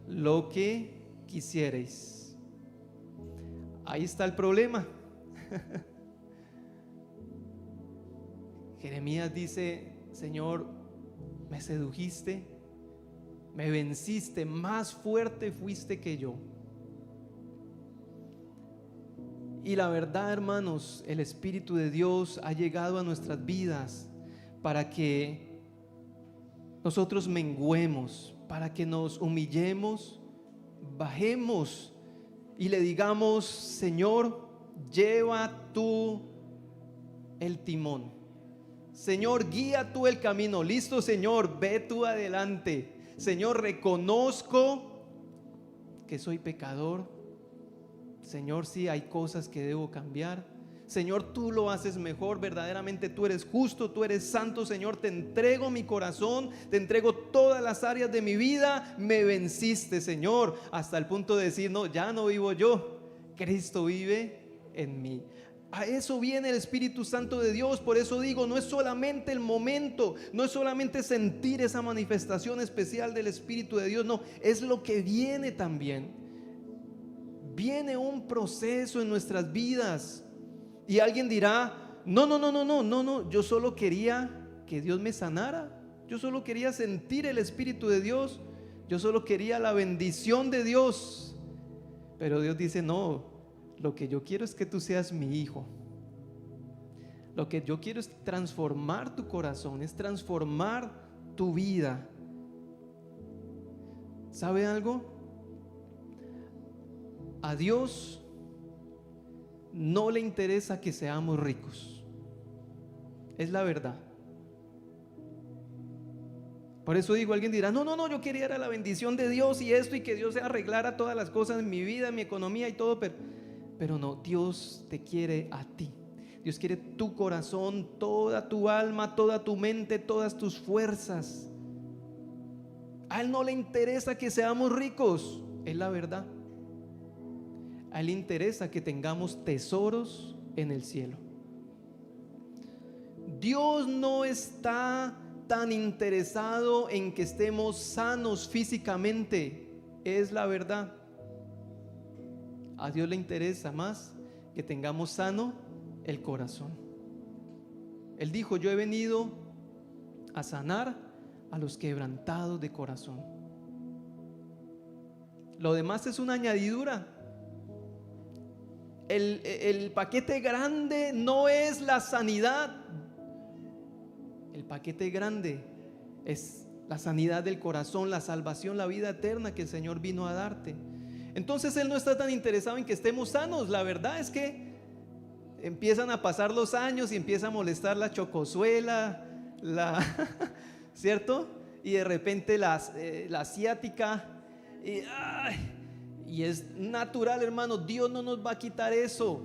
lo que quisierais. Ahí está el problema. Jeremías dice: Señor, me sedujiste, me venciste, más fuerte fuiste que yo. Y la verdad, hermanos, el Espíritu de Dios ha llegado a nuestras vidas para que nosotros menguemos, para que nos humillemos, bajemos y le digamos: Señor, lleva tú el timón. Señor, guía tú el camino. Listo, Señor, ve tú adelante. Señor, reconozco que soy pecador. Señor, sí, hay cosas que debo cambiar. Señor, tú lo haces mejor, verdaderamente tú eres justo, tú eres santo. Señor, te entrego mi corazón, te entrego todas las áreas de mi vida. Me venciste, Señor, hasta el punto de decir: no, ya no vivo yo, Cristo vive en mí. A eso viene el Espíritu Santo de Dios. Por eso digo, no es solamente el momento, no es solamente sentir esa manifestación especial del Espíritu de Dios, no, es lo que viene también. Viene un proceso en nuestras vidas. Y alguien dirá: no, yo solo quería que Dios me sanara, yo solo quería sentir el Espíritu de Dios, yo solo quería la bendición de Dios. Pero Dios dice: no, lo que yo quiero es que tú seas mi hijo. Lo que yo quiero es transformar tu corazón, es transformar tu vida. ¿Sabe algo? A Dios no le interesa que seamos ricos. Es la verdad. Por eso digo, alguien dirá: no, yo quería era la bendición de Dios y esto, y que Dios se arreglara todas las cosas en mi vida, en mi economía y todo, pero no, Dios te quiere a ti. Dios quiere tu corazón, toda tu alma, toda tu mente, todas tus fuerzas. A Él no le interesa que seamos ricos, es la verdad. A Él le interesa que tengamos tesoros en el cielo. Dios no está tan interesado en que estemos sanos físicamente, es la verdad. A Dios le interesa más que tengamos sano el corazón. Él dijo: yo he venido a sanar a los quebrantados de corazón. Lo demás es una añadidura. El paquete grande no es la sanidad. El paquete grande es la sanidad del corazón, la salvación, la vida eterna que el Señor vino a darte. Entonces Él no está tan interesado en que estemos sanos. La verdad es que empiezan a pasar los años y empieza a molestar la chocosuela, ¿cierto? Y de repente la asiática, y es natural, hermano. Dios no nos va a quitar eso.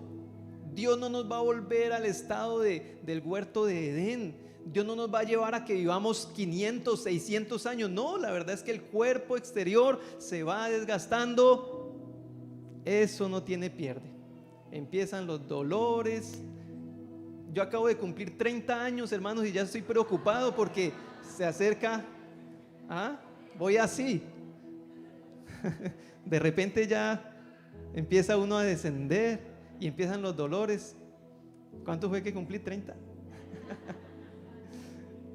Dios no nos va a volver al estado del huerto de Edén. Dios no nos va a llevar a que vivamos 500, 600 años. No, la verdad es que el cuerpo exterior se va desgastando. Eso no tiene pierde. Empiezan los dolores. Yo acabo de cumplir 30 años, hermanos, y ya estoy preocupado porque se acerca. Voy así. De repente ya empieza uno a descender y empiezan los dolores. ¿Cuánto fue que cumplí? 30.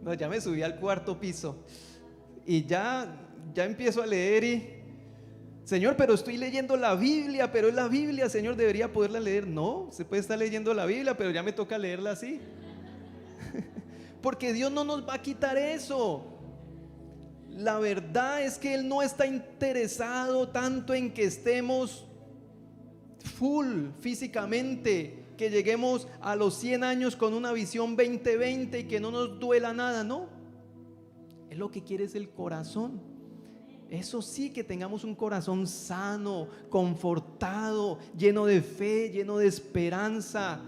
No, ya me subí al cuarto piso y ya empiezo a leer y, Señor, pero estoy leyendo la Biblia, pero es la Biblia, Señor, debería poderla leer. No, se puede estar leyendo la Biblia, pero ya me toca leerla así. Porque Dios no nos va a quitar eso. La verdad es que Él no está interesado tanto en que estemos full físicamente, que lleguemos a los 100 años con una visión 2020 y que no nos duela nada. No, Él lo que quiere es el corazón. Eso sí, que tengamos un corazón sano, confortado, lleno de fe, lleno de esperanza,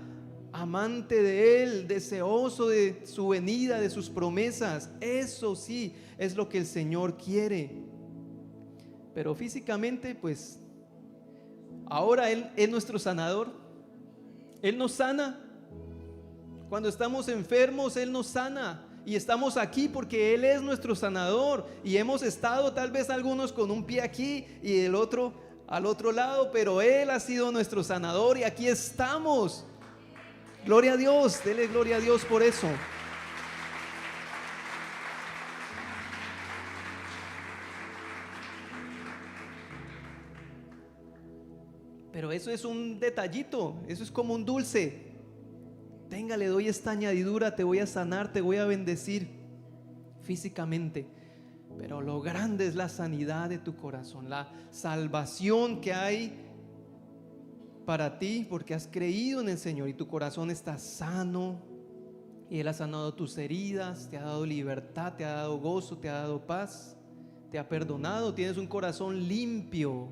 amante de Él, deseoso de su venida, de sus promesas. Eso sí es lo que el Señor quiere. Pero físicamente, pues ahora Él es nuestro sanador. Él nos sana. Cuando estamos enfermos, Él nos sana. Y estamos aquí porque Él es nuestro sanador. Y hemos estado tal vez algunos con un pie aquí y el otro al otro lado, pero Él ha sido nuestro sanador y aquí estamos. Gloria a Dios, dele gloria a Dios por eso. Pero eso es un detallito, eso es como un dulce. Tenga, le doy esta añadidura, te voy a sanar, te voy a bendecir físicamente. Pero lo grande es la sanidad de tu corazón, la salvación que hay para ti porque has creído en el Señor y tu corazón está sano y Él ha sanado tus heridas, te ha dado libertad, te ha dado gozo, te ha dado paz, te ha perdonado, tienes un corazón limpio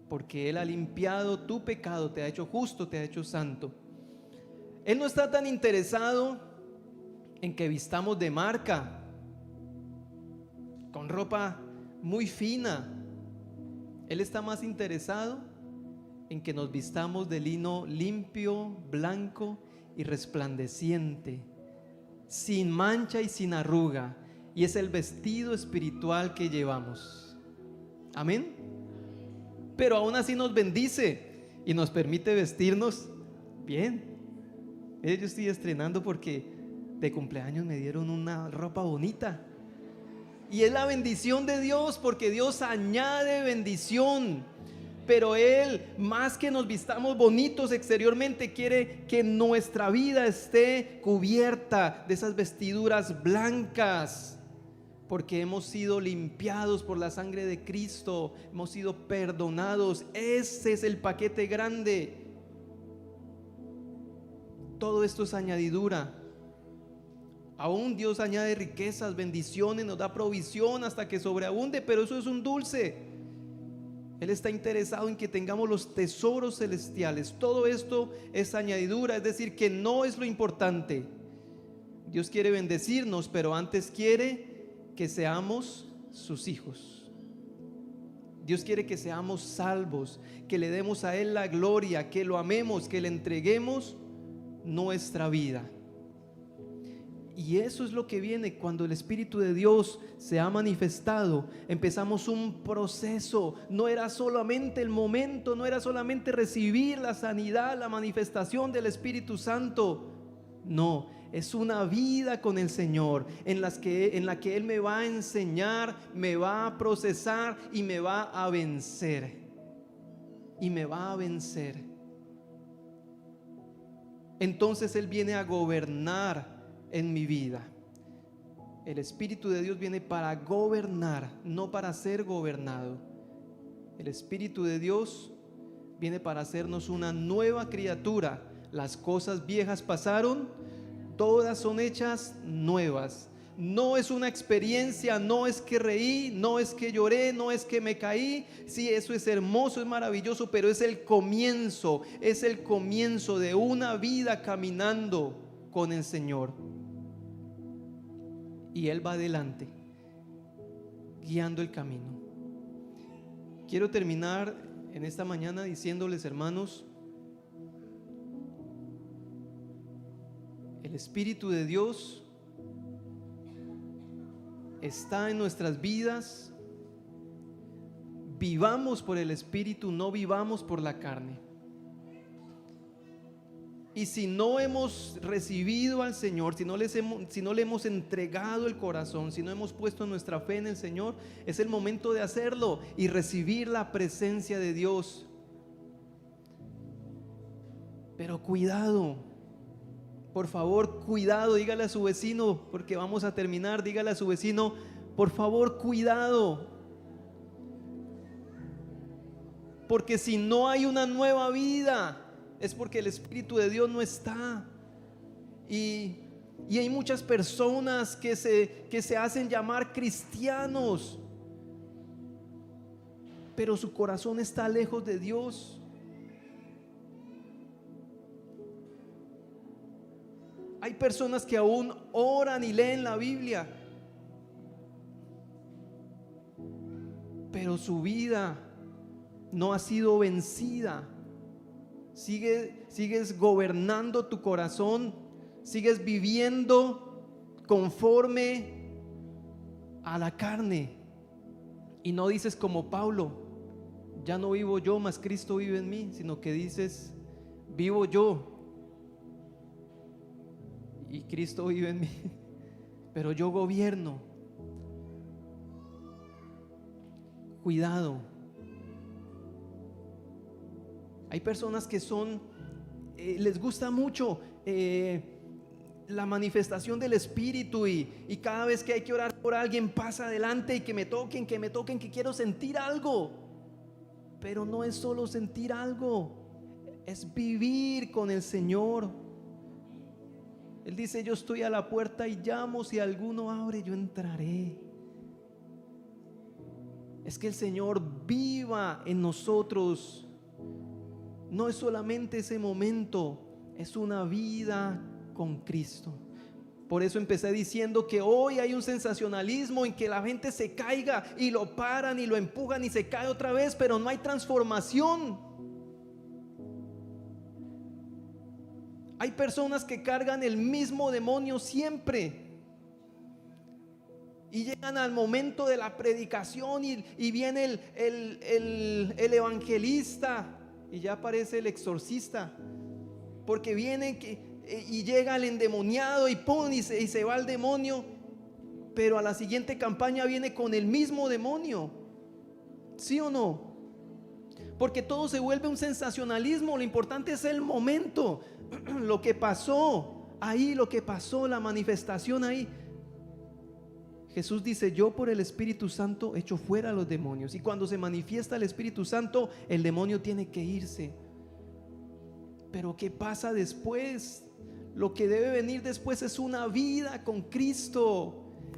porque Él ha limpiado tu pecado, te ha hecho justo, te ha hecho santo. Él no está tan interesado en que vistamos de marca, con ropa muy fina. Él está más interesado en que nos vistamos de lino limpio, blanco y resplandeciente, sin mancha y sin arruga. Y es el vestido espiritual que llevamos. Amén. Pero aún así nos bendice y nos permite vestirnos bien. Yo estoy estrenando porque de cumpleaños me dieron una ropa bonita. Y es la bendición de Dios, porque Dios añade bendición. Pero Él, más que nos vistamos bonitos exteriormente, quiere que nuestra vida esté cubierta de esas vestiduras blancas, porque hemos sido limpiados por la sangre de Cristo, hemos sido perdonados. Ese es el paquete grande. Todo esto es añadidura. Aún Dios añade riquezas, bendiciones, nos da provisión hasta que sobreabunde, pero eso es un dulce. Él está interesado en que tengamos los tesoros celestiales. Todo esto es añadidura, es decir, que no es lo importante. Dios quiere bendecirnos, pero antes quiere que seamos sus hijos. Dios quiere que seamos salvos, que le demos a Él la gloria, que lo amemos, que le entreguemos nuestra vida. Y eso es lo que viene cuando el Espíritu de Dios se ha manifestado. Empezamos un proceso. No era solamente el momento, no era solamente recibir la sanidad, la manifestación del Espíritu Santo. No, es una vida con el Señor en la que Él me va a enseñar, me va a procesar y me va a vencer. Y me va a vencer. Entonces Él viene a gobernar en mi vida. El Espíritu de Dios viene para gobernar, no para ser gobernado. El Espíritu de Dios viene para hacernos una nueva criatura. Las cosas viejas pasaron, todas son hechas nuevas. no es una experiencia, no es que reí, no es que lloré, no es que me caí. Sí, eso es hermoso, es maravilloso, pero es el comienzo de una vida caminando con el Señor. Y Él va adelante, guiando el camino. Quiero terminar en esta mañana diciéndoles, hermanos, el Espíritu de Dios está en nuestras vidas. Vivamos por el Espíritu, no vivamos por la carne. Y si no hemos recibido al Señor, si no le hemos entregado el corazón, si no hemos puesto nuestra fe en el Señor, es el momento de hacerlo y recibir la presencia de Dios. Pero cuidado, por favor, cuidado. Dígale a su vecino, porque vamos a terminar, dígale a su vecino, por favor, cuidado. Porque si no hay una nueva vida, es porque el Espíritu de Dios no está. Y hay muchas personas que se hacen llamar cristianos, pero su corazón está lejos de Dios. Hay personas que aún oran y leen la Biblia, pero su vida no ha sido vencida. Sigues gobernando tu corazón, sigues viviendo conforme a la carne, y no dices como Pablo, ya no vivo yo, mas Cristo vive en mí, sino que dices, vivo yo y Cristo vive en mí, pero yo gobierno. Cuidado. Hay personas que les gusta mucho la manifestación del Espíritu, y cada vez que hay que orar por alguien pasa adelante y que me toquen, que quiero sentir algo. Pero no es solo sentir algo, es vivir con el Señor. Él dice, yo estoy a la puerta y llamo, si alguno abre, yo entraré. Es que el Señor viva en nosotros. No es solamente ese momento, es una vida con Cristo. Por eso empecé diciendo que hoy hay un sensacionalismo en que la gente se caiga y lo paran y lo empujan y se cae otra vez, pero no hay transformación. Hay personas que cargan el mismo demonio siempre, y llegan al momento de la predicación y viene el evangelista y ya aparece el exorcista, porque viene y llega el endemoniado y ¡pum! Y se va el demonio, pero a la siguiente campaña viene con el mismo demonio. ¿Sí o no? Porque todo se vuelve un sensacionalismo. Lo importante es el momento, lo que pasó ahí, la manifestación ahí. Jesús dice, yo por el Espíritu Santo echo fuera a los demonios. Y cuando se manifiesta el Espíritu Santo, el demonio tiene que irse. Pero ¿qué pasa después? Lo que debe venir después es una vida con Cristo.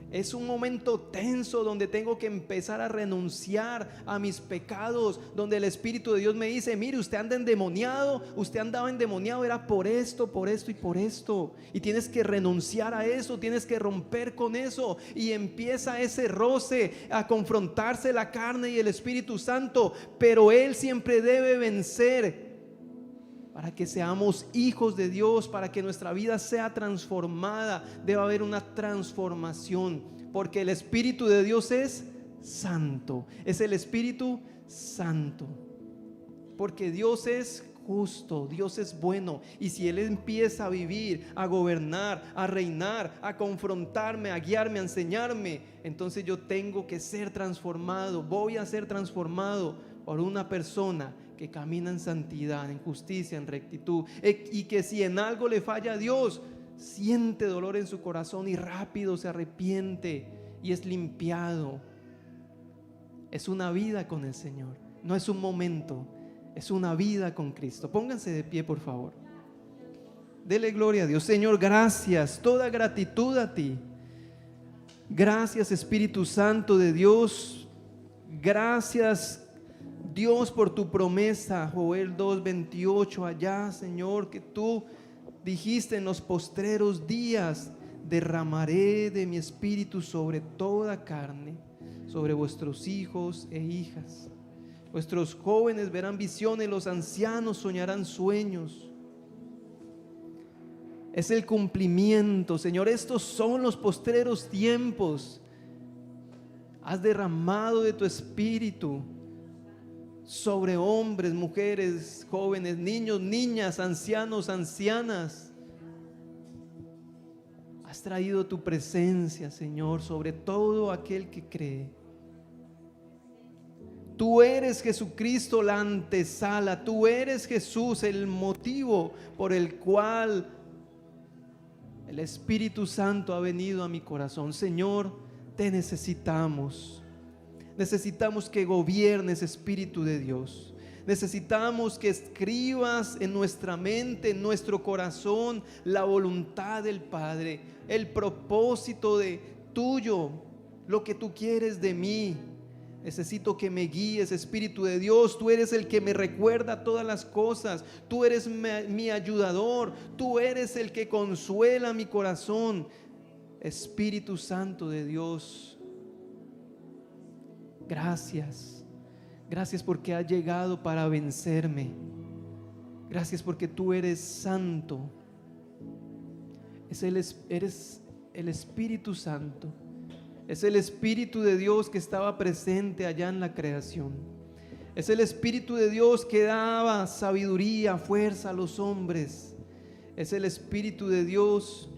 Es un momento tenso donde tengo que empezar a renunciar a mis pecados, donde el Espíritu de Dios me dice, mire, usted anda endemoniado, usted andaba endemoniado, era por esto y por esto, y tienes que renunciar a eso, tienes que romper con eso, y empieza ese roce, a confrontarse la carne y el Espíritu Santo, pero Él siempre debe vencer para que seamos hijos de Dios, para que nuestra vida sea transformada. Debe haber una transformación, porque el Espíritu de Dios es santo, es el Espíritu Santo, porque Dios es justo, Dios es bueno, y si Él empieza a vivir, a gobernar, a reinar, a confrontarme, a guiarme, a enseñarme, entonces yo tengo que ser transformado, voy a ser transformado por una persona que camina en santidad, en justicia, en rectitud, y que si en algo le falla a Dios, siente dolor en su corazón y rápido se arrepiente y es limpiado. Es una vida con el Señor, no es un momento, es una vida con Cristo. Pónganse de pie, por favor. Dele gloria a Dios. Señor, gracias, toda gratitud a ti. Gracias, Espíritu Santo de Dios. Gracias, Dios, por tu promesa, Joel 2:28, allá, Señor, que tú dijiste en los postreros días: derramaré de mi espíritu sobre toda carne, sobre vuestros hijos e hijas. Vuestros jóvenes verán visiones, los ancianos soñarán sueños. Es el cumplimiento, Señor. Estos son los postreros tiempos. Has derramado de tu espíritu sobre hombres, mujeres, jóvenes, niños, niñas, ancianos, ancianas. Has traído tu presencia, Señor, sobre todo aquel que cree. Tú eres Jesucristo, la antesala. Tú eres Jesús, el motivo por el cual el Espíritu Santo ha venido a mi corazón. Señor, te necesitamos. Necesitamos que gobiernes, Espíritu de Dios. Necesitamos que escribas en nuestra mente, en nuestro corazón, la voluntad del Padre, el propósito de tuyo, lo que tú quieres de mí. Necesito que me guíes, Espíritu de Dios. Tú eres el que me recuerda todas las cosas. Tú eres mi ayudador. Tú eres el que consuela mi corazón. Espíritu Santo de Dios, gracias. Gracias porque has llegado para vencerme. Gracias porque tú eres santo. Eres el Espíritu Santo. Es el Espíritu de Dios que estaba presente allá en la creación. Es el Espíritu de Dios que daba sabiduría, fuerza a los hombres. Es el Espíritu de Dios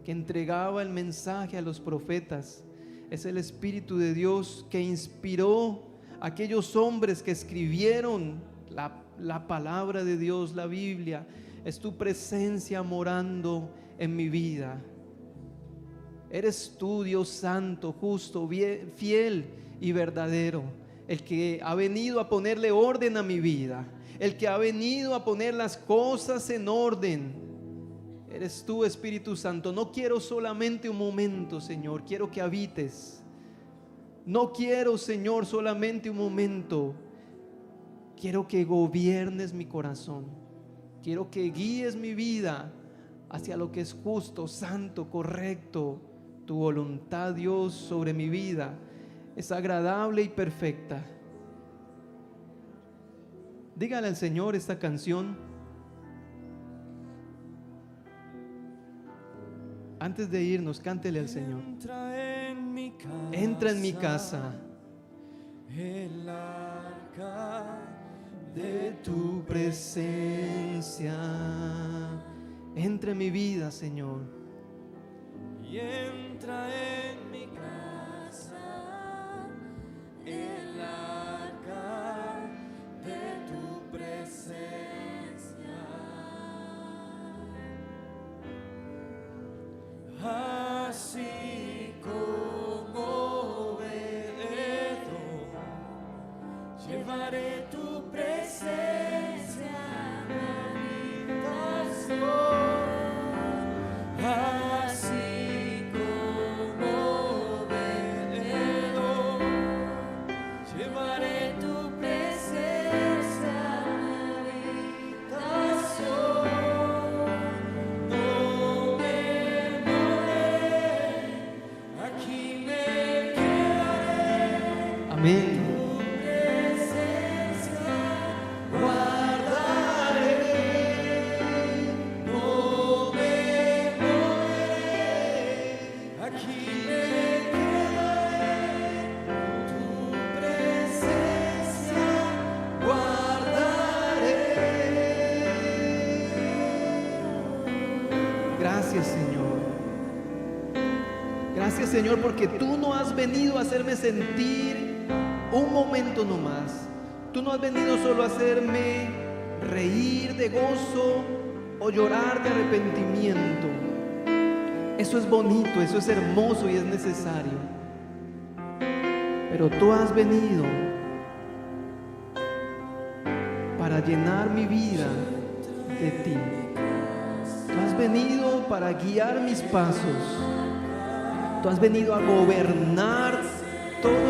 que entregaba el mensaje a los profetas. Es el Espíritu de Dios que inspiró a aquellos hombres que escribieron la palabra de Dios, la Biblia. Es tu presencia morando en mi vida. Eres tú, Dios santo, justo, fiel y verdadero, el que ha venido a ponerle orden a mi vida, el que ha venido a poner las cosas en orden. Eres tú, Espíritu Santo. No quiero solamente un momento, Señor, quiero que habites. No quiero, Señor, solamente un momento. Quiero que gobiernes mi corazón. Quiero que guíes mi vida hacia lo que es justo, santo, correcto. Tu voluntad, Dios, sobre mi vida es agradable y perfecta. Dígale al Señor esta canción. Antes de irnos, cántele al Señor. Entra en mi casa, el arca de tu presencia. Entra en mi vida, Señor. Y entra en mi casa el arca de tu presencia. Así como veredo, llevaré tu presencia a mi habitación. Así como veredo, llevaré tu presencia a mi habitación. No me moveré, aquí me quedaré. Amén. Gracias, Señor. Gracias, Señor, porque tú no has venido a hacerme sentir un momento nomás. Tú no has venido solo a hacerme reír de gozo o llorar de arrepentimiento. Eso es bonito, eso es hermoso y es necesario. Pero tú has venido para llenar mi vida de ti. Tú has venido para guiar mis pasos. Tú Tú has venido a gobernar todo